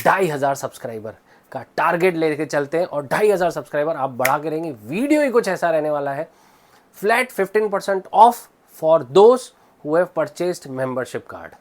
2,500 subscriber का target लेके चलते हैं और 2,500 सब्सक्राइबर आप बढ़ा के रहेंगे। वीडियो ही कुछ ऐसा रहने वाला है, flat 15% of for those who have purchased membership card.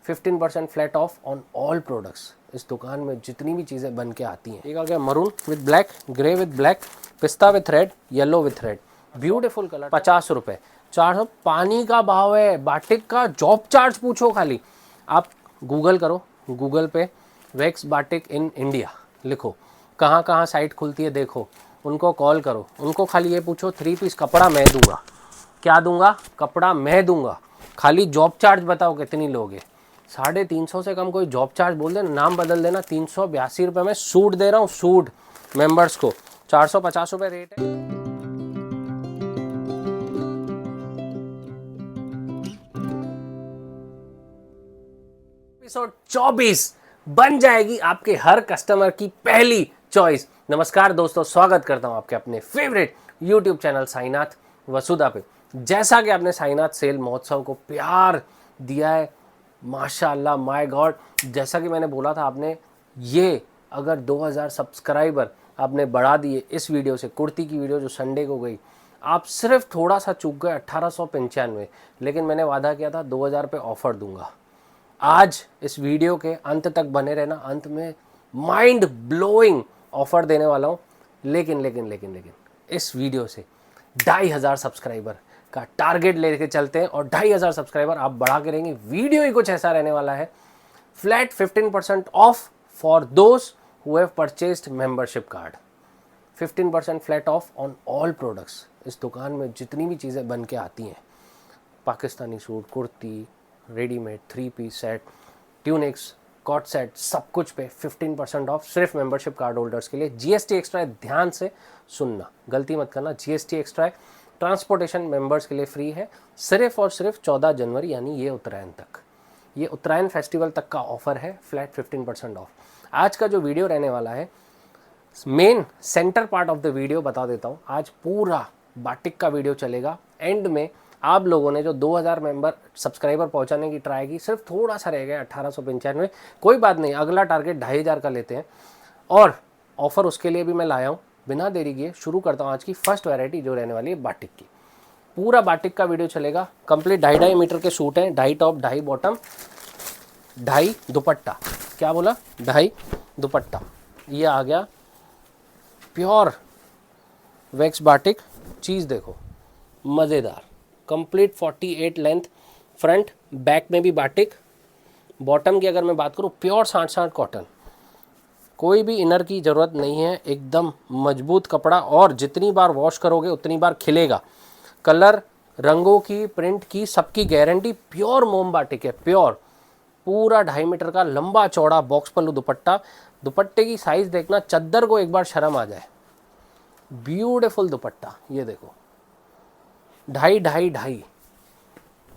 15% flat of on all products. इस दुकान में जितनी भी चीज़ें बन के आती हैं, एक आ गया maroon with black, grey with black, पिस्ता with red, yellow with red, beautiful colour, 50 रुपये। 400 पानी का भाव है। बाटिक का जॉब चार्ज पूछो खाली, आप गूगल करो, गूगल पे वैक्स बाटिक इन इंडिया लिखो, कहाँ कहाँ साइट खुलती है देखो, उनको कॉल करो, उनको खाली ये पूछो 3 पीस कपड़ा मैं दूंगा। क्या दूंगा? कपड़ा मैं दूंगा। खाली जॉब चार्ज बताओ कितनी लोगे। 350 से कम कोई जॉब चार्ज बोल देना, नाम बदल देना। 382 रुपये में सूट दे रहा हूँ, सूट मेंबर्स को। 450 रुपये रेट है। एपिसोड 24 बन जाएगी आपके हर कस्टमर की पहली चॉइस। नमस्कार दोस्तों, स्वागत करता हूं आपके अपने फेवरेट यूट्यूब चैनल साईनाथ वसुधा पे। जैसा कि आपने साईनाथ सेल महोत्सव को प्यार दिया है, माशाल्लाह, माय गॉड, जैसा कि मैंने बोला था, आपने ये अगर 2000 सब्सक्राइबर आपने बढ़ा दिए इस वीडियो से, कुर्ती की वीडियो जो संडे को गई, आप सिर्फ थोड़ा सा चूक गए 1895, लेकिन मैंने वादा किया था 2000 पे ऑफर दूंगा। आज इस वीडियो के अंत तक बने रहना, अंत में माइंड ब्लोइंग ऑफर देने वाला हूँ। लेकिन इस वीडियो से 2,500 सब्सक्राइबर का टारगेट लेके चलते हैं और 2,500 सब्सक्राइबर आप बढ़ा के रहेंगे। वीडियो ही कुछ ऐसा रहने वाला है, flat 15% of for those who have purchased membership card. 15% flat of on all products. इस दुकान में जितनी भी चीज़ें बन के आती हैं, Pakistani suit, kurti, readymade, 3 piece set, tunics, coord set, सब कुछ पे 15% ऑफ सिर्फ मेंबरशिप कार्ड होल्डर्स के लिए। जीएसटी एक्स्ट्रा है, ध्यान से सुनना, गलती मत करना। जीएसटी एक्स्ट्रा है, ट्रांसपोर्टेशन मेंबर्स के लिए फ्री है, सिर्फ और सिर्फ 14 जनवरी यानी ये उत्तरायण तक, ये उत्तरायण फेस्टिवल तक का ऑफर है, फ्लैट 15% ऑफ। आज का जो वीडियो रहने वाला है, main centre part of the video बता देता हूँ। आज पूरा बाटिक का वीडियो चलेगा। एंड में आप लोगों ने जो 2000 मेंबर सब्सक्राइबर पहुंचाने की ट्राई की, सिर्फ थोड़ा सा रह गया 1895। कोई बात नहीं, अगला टारगेट 2,500 का लेते हैं और ऑफर उसके लिए भी मैं लाया हूँ। बिना देरी किए शुरू करता हूँ आज की फर्स्ट वैरायटी जो रहने वाली है बाटिक की। पूरा बाटिक का वीडियो चलेगा। कंप्लीट 2.5 मीटर के सूट हैं, 2.5 टॉप, 2.5 बॉटम, 2.5 दुपट्टा। क्या बोला? 2.5 दुपट्टा। ये आ गया प्योर वैक्स बाटिक। चीज़ देखो, मज़ेदार। कंप्लीट 48 लेंथ, फ्रंट बैक में भी बाटिक। बॉटम की अगर मैं बात करूँ, प्योर 60 कॉटन, कोई भी इनर की ज़रूरत नहीं है, एकदम मजबूत कपड़ा, और जितनी बार वॉश करोगे उतनी बार खिलेगा। कलर, रंगों की, प्रिंट की, सबकी गारंटी। प्योर मोम बाटिक है, प्योर। पूरा 2.5 मीटर का लंबा चौड़ा बॉक्स पल्लू दुपट्टा। दुपट्टे की साइज़ देखना, चद्दर को एक बार शर्म आ जाए। ब्यूटीफुल दुपट्टा, ये देखो, 2.5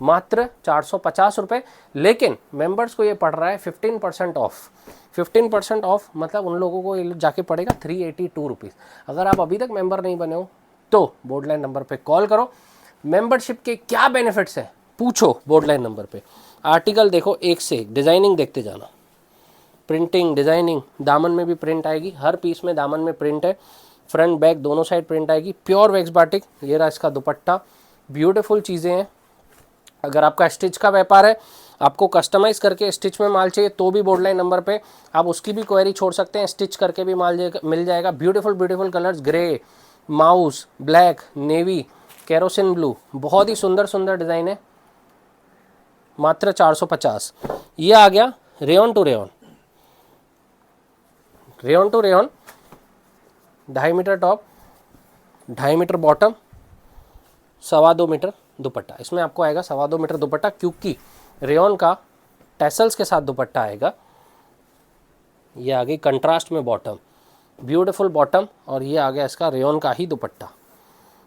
मात्र 450 रुपये। लेकिन मेंबर्स को ये पड़ रहा है 15% ऑफ। 15% ऑफ मतलब उन लोगों को ये जाके पड़ेगा 382 रुपीज़। अगर आप अभी तक मेंबर नहीं बने हो तो बोर्डलाइन नंबर पे कॉल करो। मेंबरशिप के क्या बेनिफिट्स हैं पूछो बोर्डलाइन नंबर पे। आर्टिकल देखो, एक से एक डिज़ाइनिंग देखते जाना। प्रिंटिंग, डिज़ाइनिंग, दामन में भी प्रिंट आएगी, हर पीस में दामन में प्रिंट है, फ्रंट बैक दोनों साइड प्रिंट आएगी। प्योर वैक्स बाटिक, ये रहा इसका दुपट्टा। ब्यूटीफुल चीज़ें हैं। अगर आपका स्टिच का व्यापार है, आपको कस्टमाइज़ करके स्टिच में माल चाहिए, तो भी बोर्डलाइन नंबर पे आप उसकी भी क्वेरी छोड़ सकते हैं, स्टिच करके भी माल मिल जाएगा। Beautiful colours, grey, mouse, black, navy, kerosene blue, बहुत ही सुंदर डिज़ाइन है। मात्र 450। ये आ गया rayon to rayon, 2.5 metre top, 2.5 metre bottom, 2.25 metre dupatta. इसमें आपको आएगा 2.25 मीटर दुपट्टा, क्योंकि रेयन का टैसल्स के साथ दुपट्टा आएगा। ये आ गई कंट्रास्ट में बॉटम, ब्यूटीफुल बॉटम, और ये आ गया इसका रेयन का ही दुपट्टा।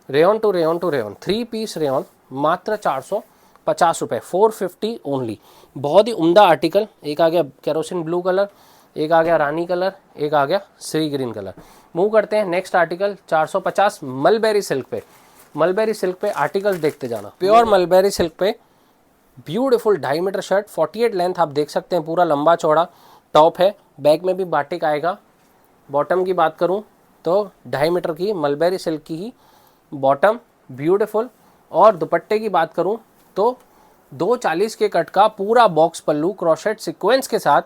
Rayon to rayon 3 piece rayon, मात्र 450 रुपये, 450 ओनली। बहुत ही उम्दा आर्टिकल। एक आ गया केरोसिन ब्लू कलर, एक आ गया रानी कलर, एक आ गया सी ग्रीन कलर। मूव करते हैं नेक्स्ट आर्टिकल, 450 मलबेरी सिल्क पे। मलबेरी सिल्क पे आर्टिकल्स देखते जाना। प्योर मलबेरी सिल्क पे ब्यूटीफुल 2.5 मीटर शर्ट, 48 लेंथ, आप देख सकते हैं, पूरा लंबा चौड़ा, टॉप है, बैक में भी बाटिक आएगा। बॉटम की बात करूं तो 2.5 मीटर की मलबेरी सिल्क की ही बॉटम, ब्यूटीफुल। और दुपट्टे की बात करूं तो 240 के कट का पूरा बॉक्स पल्लू क्रोशेट सीक्वेंस के साथ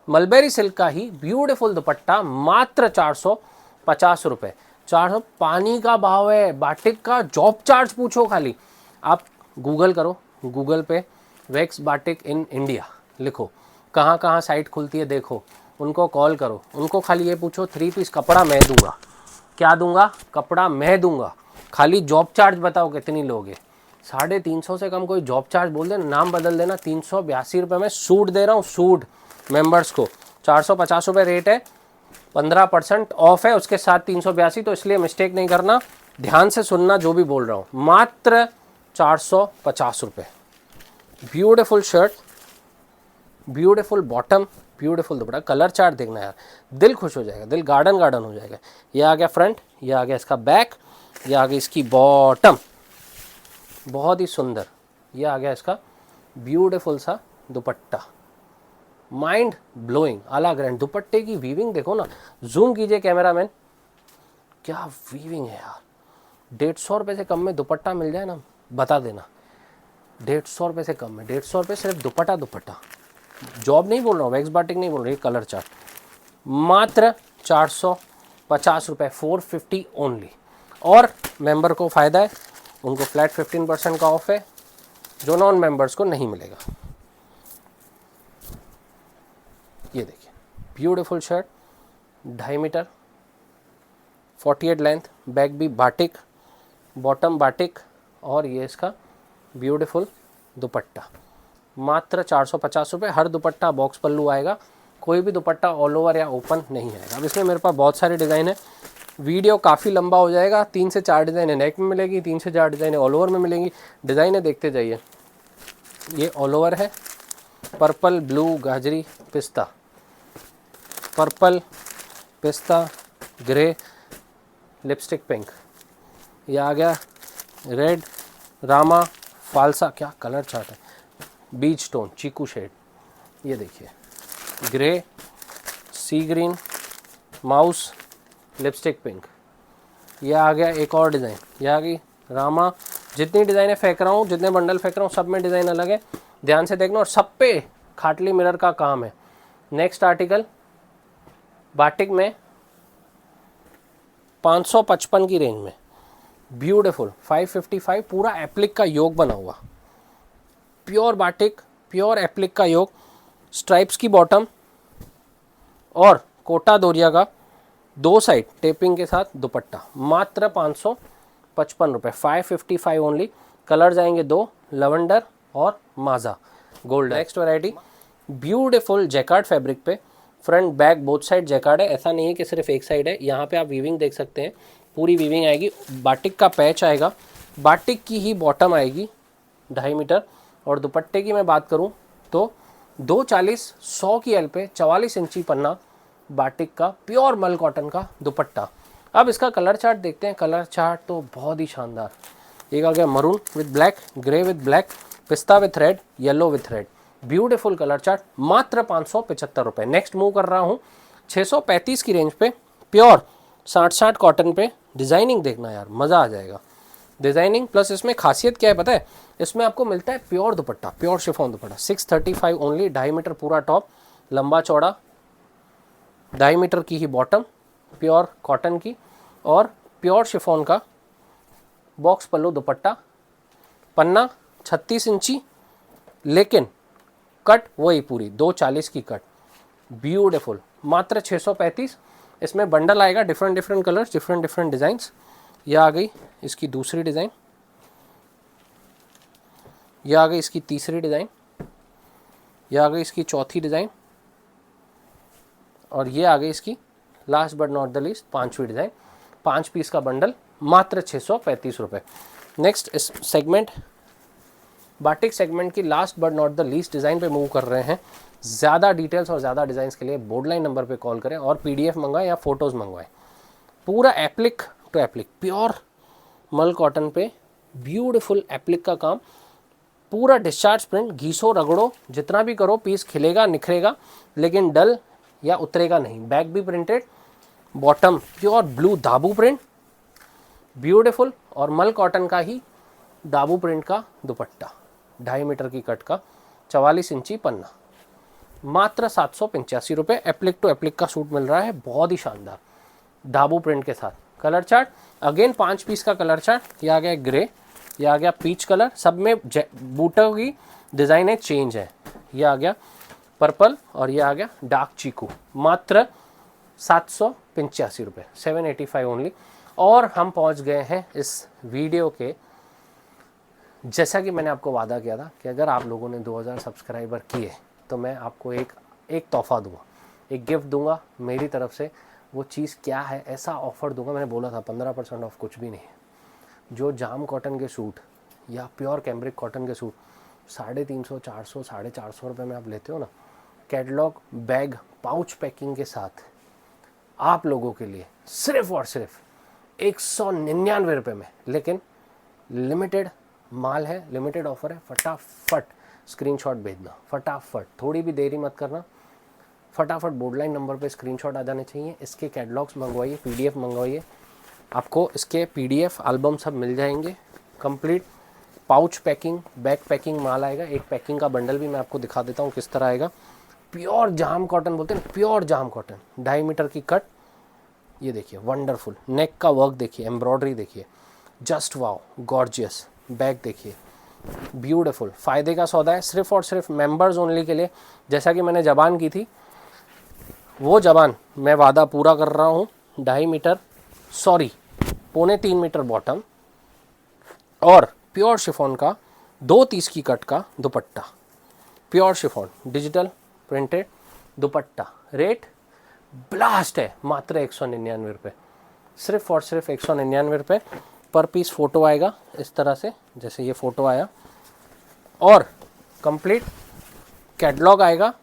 मलबेरी सिल्क का ही ब्यूटीफुल दुपट्टा, मात्र 450 रुपये। 400 पानी का भाव है। बाटिक का जॉब चार्ज पूछो खाली, आप गूगल करो, गूगल पे वैक्स बाटिक इन इंडिया लिखो, कहाँ कहाँ साइट खुलती है देखो, उनको कॉल करो, उनको खाली ये पूछो 3 पीस कपड़ा मैं दूंगा। क्या दूंगा? कपड़ा मैं दूंगा। खाली जॉब चार्ज बताओ कितनी लोगे। 350 से कम कोई जॉब चार्ज बोल देना, नाम बदल देना। 382 रुपये में सूट दे रहा हूँ, सूट मेंबर्स को। 450 रुपये रेट है, 15% ऑफ है उसके साथ 382, तो इसलिए मिस्टेक नहीं करना, ध्यान से सुनना जो भी बोल रहा हूँ। मात्र 450 रुपये। Beautiful shirt, beautiful bottom, beautiful दुपट्टा। कलर चार्ट देखना यार, दिल खुश हो जाएगा, दिल गार्डन गार्डन हो जाएगा। ये आ गया फ्रंट, ये आ गया इसका बैक, ये आ गई इसकी बॉटम, बहुत ही सुंदर। ये आ गया इसका ब्यूटीफुल सा दुपट्टा, माइंड ब्लोइंग, आला ग्रैंड। दुपट्टे की वीविंग देखो ना, जूम कीजिए कैमरामैन, क्या वीविंग है यार। 150 रुपये से कम में दुपट्टा मिल जाए ना, बता देना। 150 रुपये से कम में, 150 रुपये सिर्फ दुपट्टा। दुपट्टा जॉब नहीं बोल रहा हूँ, वैक्स बाटिक नहीं बोल रही, कलर चार्ट। मात्र 450 रुपये, 450 ओनली। और मेंबर को फ़ायदा है, उनको फ्लैट 15% का ऑफ है, जो नॉन मेंबर्स को नहीं मिलेगा। ये देखिए beautiful shirt, 2.5 metre, 48 length, back भी बाटिक, बॉटम बाटिक, और ये इसका ब्यूटीफुल दुपट्टा। मात्र 450 रुपये। हर दुपट्टा बॉक्स पल्लू आएगा, कोई भी दुपट्टा ऑल ओवर या ओपन नहीं आएगा। अब इसमें मेरे पास बहुत सारे डिज़ाइन है, वीडियो काफ़ी लंबा हो जाएगा। 3 से 4 डिज़ाइनें नेक में मिलेगी, 3 से 4 डिज़ाइनें ऑल ओवर में मिलेंगी। डिज़ाइनें देखते जाइए। ये ऑल ओवर है, पर्पल, ब्लू, गाजरी, पिस्ता, पर्पल, पिस्ता, ग्रे, लिपस्टिक पिंक। ये आ गया रेड, रामा, फालसा, क्या कलर चार्ट है, बीच टोन, चीकू शेड। ये देखिए ग्रे, सी ग्रीन, माउस, लिपस्टिक पिंक। ये आ गया एक और डिज़ाइन, ये आ गई रामा। जितनी डिज़ाइनें फेंक रहा हूँ, जितने बंडल फेंक रहा हूँ, सब में डिज़ाइन अलग है, ध्यान से देखना। और सब पे खाटली मिरर का काम है। नेक्स्ट आर्टिकल बाटिक में 555 की रेंज में, ब्यूटीफुल 555, पूरा एप्लिक का योग बना हुआ, प्योर बाटिक, प्योर एप्लिक का योग, स्ट्राइप्स की बॉटम और कोटा दोरिया का 2 साइड टेपिंग के साथ दुपट्टा। मात्र 555 रुपये, 555 ओनली। कलर जाएंगे 2, लवेंडर और माजा gold. Next variety beautiful jacquard fabric पे, front back both side jacquard है। ऐसा नहीं है कि सिर्फ एक साइड है, यहाँ पे आप वीविंग देख सकते हैं, पूरी वीविंग आएगी। बाटिक का पैच आएगा, बाटिक की ही बॉटम आएगी 2.5 मीटर। और दुपट्टे की मैं बात करूँ तो 240 100 की एल पे 44 इंची पन्ना, बाटिक का प्योर मल कॉटन का दुपट्टा। अब इसका कलर चार्ट देखते हैं। कलर चार्ट तो बहुत ही शानदार। एक आ गया maroon with black, grey with black, पिस्ता with red, yellow with red. Beautiful colour chart, मात्र 575 रुपये। नेक्स्ट मूव कर रहा हूँ 635 की रेंज पे, प्योर 60 कॉटन पे। डिज़ाइनिंग देखना यार, मज़ा आ जाएगा। डिज़ाइनिंग प्लस इसमें खासियत क्या है पता है, इसमें आपको मिलता है pure dupatta, pure chiffon dupatta. 635 only, 2.5 metre पूरा टॉप, लंबा चौड़ा, 2.5 मीटर की ही बॉटम, प्योर कॉटन की, और प्योर शिफॉन का बॉक्स पल्लू दुपट्टा। पन्ना 36 इंची, लेकिन कट वही पूरी 240 की कट, ब्यूटीफुल। मात्र 635। इसमें बंडल आएगा, different different colours, different different designs. यह आ गई इसकी दूसरी डिज़ाइन, यह आ गई इसकी तीसरी डिज़ाइन, यह आ गई इसकी चौथी डिज़ाइन, और ये आ गई इसकी last but not the least 5वीं डिज़ाइन। 5 पीस का बंडल, मात्र 635 रुपये। नेक्स्ट इस सेगमेंट बाटिक सेगमेंट की last but not the least design पे मूव कर रहे हैं। ज़्यादा डिटेल्स और ज़्यादा डिज़ाइंस के लिए बोर्ड लाइन नंबर पे कॉल करें और PDF मंगवाएं या फ़ोटोज़ मंगवाएं। पूरा एप्लिक टू एप्लिक, प्योर मल कॉटन पे ब्यूटीफुल एप्लिक का काम, पूरा डिस्चार्ज प्रिंट। घीसो रगड़ो जितना भी करो, पीस खिलेगा निखरेगा, लेकिन डल या उतरेगा नहीं। बैक भी प्रिंटेड, बॉटम प्योर ब्लू दाबू प्रिंट, ब्यूटीफुल, और मल कॉटन का ही दाबू प्रिंट का दुपट्टा, 2.5 मीटर की कट का, 44 इंची पन्ना, मात्र 785 रुपये। एप्लिक टू एप्लिक का सूट मिल रहा है, बहुत ही शानदार दाबू प्रिंट के साथ। कलर चार्ट अगेन 5 पीस का कलर चार्ट, ये आ गया ग्रे, ये आ गया पीच कलर, सब में बूटों की डिज़ाइनें चेंज है। ये आ गया पर्पल और ये आ गया डार्क चीकू, मात्र 785 रुपये, 785 ओनली। और हम पहुंच गए हैं इस वीडियो के, जैसा कि मैंने आपको वादा किया था कि अगर आप लोगों ने 2000 सब्सक्राइबर किए तो मैं आपको एक तोहफा दूंगा, एक गिफ्ट दूंगा मेरी तरफ से। वो चीज़ क्या है, ऐसा ऑफ़र दूंगा, मैंने बोला था 15% ऑफ कुछ भी नहीं है। जो जाम कॉटन के सूट या प्योर कैम्ब्रिक कॉटन के सूट 350, 400, 450 रुपये में आप लेते हो ना, कैटलॉग बैग पाउच पैकिंग के साथ आप लोगों के लिए सिर्फ और सिर्फ 199 रुपये में, लेकिन लिमिटेड माल है, लिमिटेड ऑफर है। फटाफट स्क्रीनशॉट भेजना, फटाफट, थोड़ी भी देरी मत करना, फटाफट बोर्डलाइन नंबर पे स्क्रीनशॉट आ जाने चाहिए। इसके कैटलॉग्स मंगवाइए, पीडीएफ मंगवाइए, आपको इसके पीडीएफ एल्बम सब मिल जाएंगे। Complete pouch packing, back packing माल आएगा। एक पैकिंग का बंडल भी मैं आपको दिखा देता हूँ किस तरह आएगा। प्योर जाम कॉटन बोलते हैं, प्योर जाम कॉटन, 2.5 मीटर की कट, ये देखिए वंडरफुल, नेक का वर्क देखिए, एम्ब्रॉयडरी देखिए, जस्ट वाओ, गॉर्जियस। बैक देखिए, ब्यूटीफुल। फ़ायदे का सौदा है, सिर्फ और सिर्फ मेंबर्स ओनली के लिए। जैसा कि मैंने ज़बान की थी, वो ज़बान मैं वादा पूरा कर रहा हूँ। 2.5 मीटर, सॉरी 3.25 मीटर बॉटम और प्योर शिफॉन का 230 की कट का दुपट्टा, प्योर शिफॉन डिजिटल प्रिंटेड दुपट्टा। रेट ब्लास्ट है, मात्र 199 रुपये, सिर्फ और सिर्फ 199 रुपये। पर पीस फ़ोटो आएगा इस तरह से, जैसे ये फ़ोटो आया, और कंप्लीट कैटलॉग आएगा।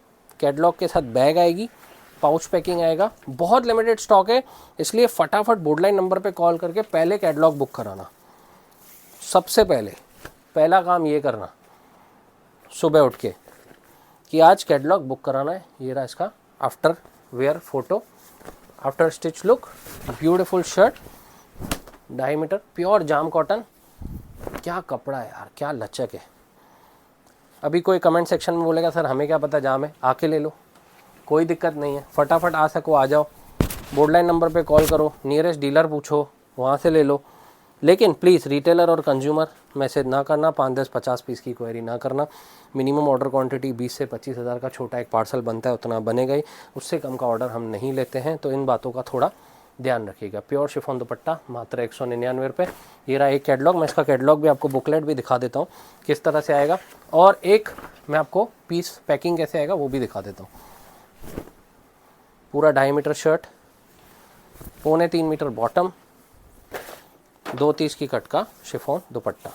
कैटलॉग के साथ बैग आएगी, पाउच पैकिंग आएगा। बहुत लिमिटेड स्टॉक है, इसलिए फटाफट बोर्डलाइन नंबर पे कॉल करके पहले कैटलॉग बुक कराना। सबसे पहले पहला काम ये करना सुबह उठ के कि आज कैटलॉग बुक कराना है। ये रहा इसका after wear photo, after stitch look, beautiful shirt, 2.5 metre pure jam cotton. क्या कपड़ा है यार, क्या लचक है। अभी कोई कमेंट सेक्शन में बोलेगा सर हमें क्या पता जाम है, आके ले लो, कोई दिक्कत नहीं है। फटाफट आ सको आ जाओ, बोर्डलाइन नंबर पे कॉल करो, नियरेस्ट डीलर पूछो, वहाँ से ले लो। लेकिन प्लीज़ रिटेलर और कंज्यूमर मैसेज ना करना, 5, 10, 50 पीस की क्वेरी ना करना। मिनिमम ऑर्डर क्वांटिटी 20 से 25 हज़ार का छोटा एक पार्सल बनता है, उतना बनेगा ही, उससे कम का ऑर्डर हम नहीं लेते हैं। तो इन बातों का थोड़ा ध्यान रखिएगा। प्योर शिफॉन दुपट्टा, मात्र 199 रुपये। ये रहा एक कैटलॉग, मैं इसका कैटलॉग भी आपको बुकलेट भी दिखा देता हूँ किस तरह से आएगा, और एक मैं आपको पीस पैकिंग कैसे आएगा वो भी दिखा देता हूँ। पूरा 2.5 मीटर शर्ट, 3.25 मीटर बॉटम, 230 की कट का शिफॉन दुपट्टा,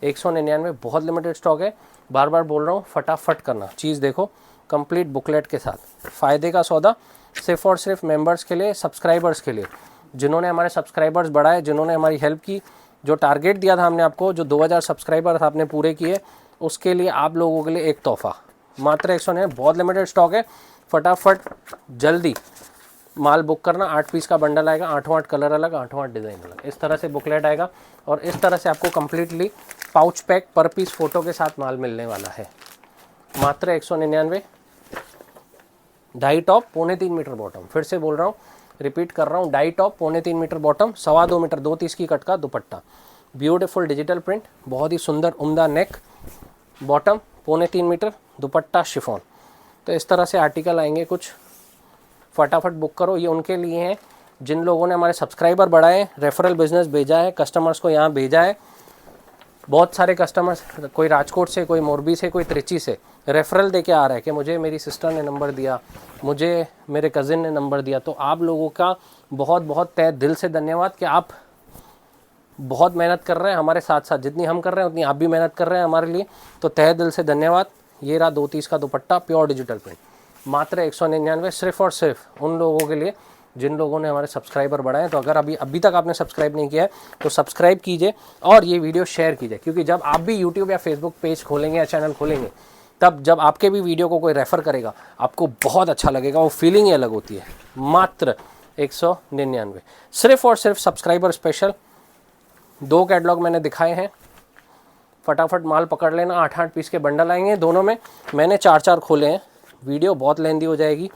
199। बहुत लिमिटेड स्टॉक है, बार बार बोल रहा हूँ, फटाफट करना। चीज़ देखो कंप्लीट बुकलेट के साथ। फ़ायदे का सौदा सिर्फ और सिर्फ मेंबर्स के लिए, सब्सक्राइबर्स के लिए, जिन्होंने हमारे सब्सक्राइबर्स बढ़ाए, जिन्होंने हमारी हेल्प की। जो टारगेट दिया था हमने आपको, जो 2000 सब्सक्राइबर्स आपने पूरे किए, उसके लिए आप लोगों के लिए एक तोहफा, मात्र 199। बहुत लिमिटेड स्टॉक है, फटाफट जल्दी माल बुक करना। 8 पीस का बंडल आएगा, 8 कलर अलग, 8 डिज़ाइन अलग, इस तरह से बुकलेट आएगा। और इस तरह से आपको कम्प्लीटली पाउच पैक पर पीस फ़ोटो के साथ माल मिलने वाला है, मात्र 199। 2.5 टॉप, 3.25 मीटर बॉटम, फिर से बोल रहा हूँ, रिपीट कर रहा हूँ, 2.5 टॉप, 3.25 मीटर बॉटम, 2.25 मीटर 230 की कट का दुपट्टा, ब्यूटीफुल डिजिटल प्रिंट, बहुत ही सुंदर उम्दा नेक, बॉटम 3.25 मीटर, दुपट्टा शिफॉन। तो इस तरह से आर्टिकल आएंगे कुछ, फटाफट बुक करो। ये उनके लिए हैं जिन लोगों ने हमारे सब्सक्राइबर बढ़ाए, रेफरल बिजनेस भेजा है, कस्टमर्स को यहाँ भेजा है। बहुत सारे कस्टमर्स, कोई राजकोट से, कोई मोरबी से, कोई त्रिची से रेफरल दे के आ रहा है कि मुझे मेरी सिस्टर ने नंबर दिया, मुझे मेरे कज़िन ने नंबर दिया। तो आप लोगों का बहुत बहुत तहे दिल से धन्यवाद कि आप बहुत मेहनत कर रहे हैं हमारे साथ साथ। जितनी हम कर रहे हैं उतनी आप भी मेहनत कर रहे हैं हमारे लिए, तो तहे दिल से धन्यवाद। ये रहा 230 का दुपट्टा, प्योर डिजिटल प्रिंट, मात्र 199, सिर्फ और सिर्फ उन लोगों के लिए जिन लोगों ने हमारे सब्सक्राइबर बढ़ाए। तो अगर अभी तक आपने सब्सक्राइब नहीं किया है तो सब्सक्राइब कीजिए और ये वीडियो शेयर कीजिए, क्योंकि जब आप भी यूट्यूब या फेसबुक पेज खोलेंगे या चैनल खोलेंगे तब जब आपके भी वीडियो को कोई रेफ़र करेगा आपको बहुत अच्छा लगेगा, वो फीलिंग ही अलग होती है। मात्र 199, सिर्फ और सिर्फ सब्सक्राइबर स्पेशल। 2 कैटलॉग मैंने दिखाए हैं, फटाफट माल पकड़ लेना। 8-8 पीस के बंडल आएंगे दोनों में, मैंने 4-4 खोले हैं। वीडियो बहुत लेंदी हो जाएगी।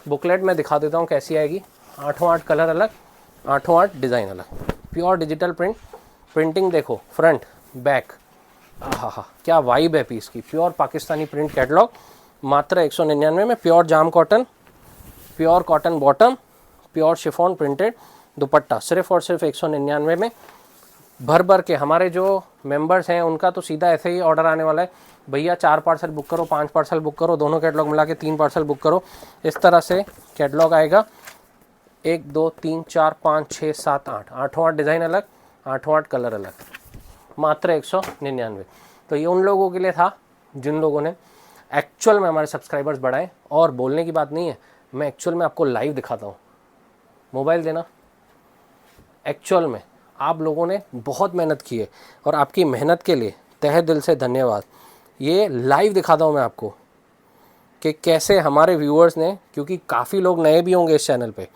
बुकलेट में दिखा देता हूँ कैसी आएगी। 8 कलर अलग, 8 डिज़ाइन अलग, प्योर डिजिटल प्रिंट। प्रिंटिंग देखो, फ्रंट बैक, हाँ क्या वाइब है पीस की। प्योर पाकिस्तानी प्रिंट कैटलॉग, मात्र 199 में। Pure jam cotton, pure cotton bottom, pure chiffon printed दुपट्टा, सिर्फ और सिर्फ 199 में। भर भर के हमारे जो मेंबर्स हैं उनका तो सीधा ऐसे ही ऑर्डर आने वाला है, भैया 4 पार्सल बुक करो, 5 पार्सल बुक करो, दोनों कैटलॉग मिला के 3 पार्सल बुक करो। इस तरह से कैटलॉग आएगा। 1 2 3 4 5 6 7 8, 8 डिज़ाइन अलग, 8 कलर अलग, मात्र 199। तो ये उन लोगों के लिए था जिन लोगों ने एक्चुअल में हमारे सब्सक्राइबर्स बढ़ाए। और बोलने की बात नहीं है, मैं एक्चुअल में आपको लाइव दिखाता हूँ। मोबाइल देना। एक्चुअल में आप लोगों ने बहुत मेहनत की है और आपकी मेहनत के लिए तहे दिल से धन्यवाद। ये लाइव दिखाता हूँ मैं आपको कि कैसे हमारे व्यूअर्स ने, क्योंकि काफ़ी लोग नए भी होंगे इस चैनल पे,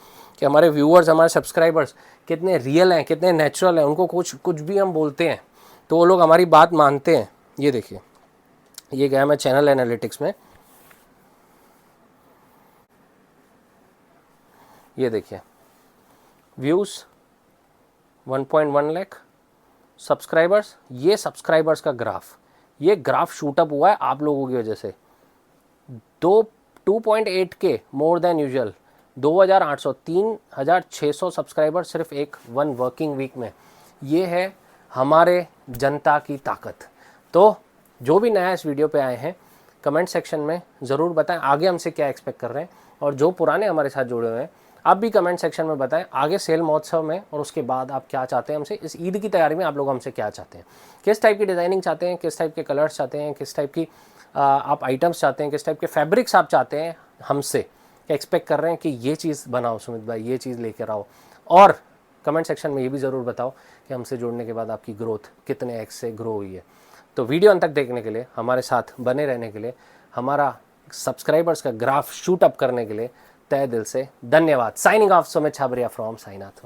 कि हमारे व्यूअर्स, हमारे सब्सक्राइबर्स कितने रियल हैं, कितने नेचुरल हैं। उनको कुछ भी हम बोलते हैं तो वो लोग हमारी बात मानते हैं। ये देखिए, ये गया मैं चैनल एनालिटिक्स में, ये देखिए व्यूज़ 1.1 लाख, सब्सक्राइबर्स, ये सब्सक्राइबर्स का ग्राफ, ये ग्राफ शूटअप हुआ है आप लोगों की वजह से। 2.8K more than usual, 2800, 3600 subscriber सिर्फ एक 1 वर्किंग वीक में। ये है हमारे जनता की ताकत। तो जो भी नया इस वीडियो पे आए हैं, कमेंट सेक्शन में ज़रूर बताएं आगे हमसे क्या एक्सपेक्ट कर रहे हैं। और जो पुराने हमारे साथ जुड़े हुए हैं, आप भी कमेंट सेक्शन में बताएं आगे सेल महोत्सव में और उसके बाद आप क्या चाहते हैं हमसे। इस ईद की तैयारी में आप लोग हमसे क्या चाहते हैं, किस टाइप की डिज़ाइनिंग चाहते हैं, किस टाइप के कलर्स चाहते हैं, किस टाइप की आप आइटम्स चाहते हैं, किस टाइप के फैब्रिक्स आप चाहते हैं हमसे, क्या एक्सपेक्ट कर रहे हैं कि ये चीज़ बनाओ सुमित भाई, ये चीज़ लेकर आओ। और कमेंट सेक्शन में ये भी ज़रूर बताओ कि हमसे जुड़ने के बाद आपकी ग्रोथ कितने एक्स से ग्रो हुई है। तो वीडियो अंत तक देखने के लिए, हमारे साथ बने रहने के लिए, हमारा सब्सक्राइबर्स का ग्राफ शूट अप करने के लिए तहे दिल से धन्यवाद। Signing off, Sumit Chhabria from Sainath.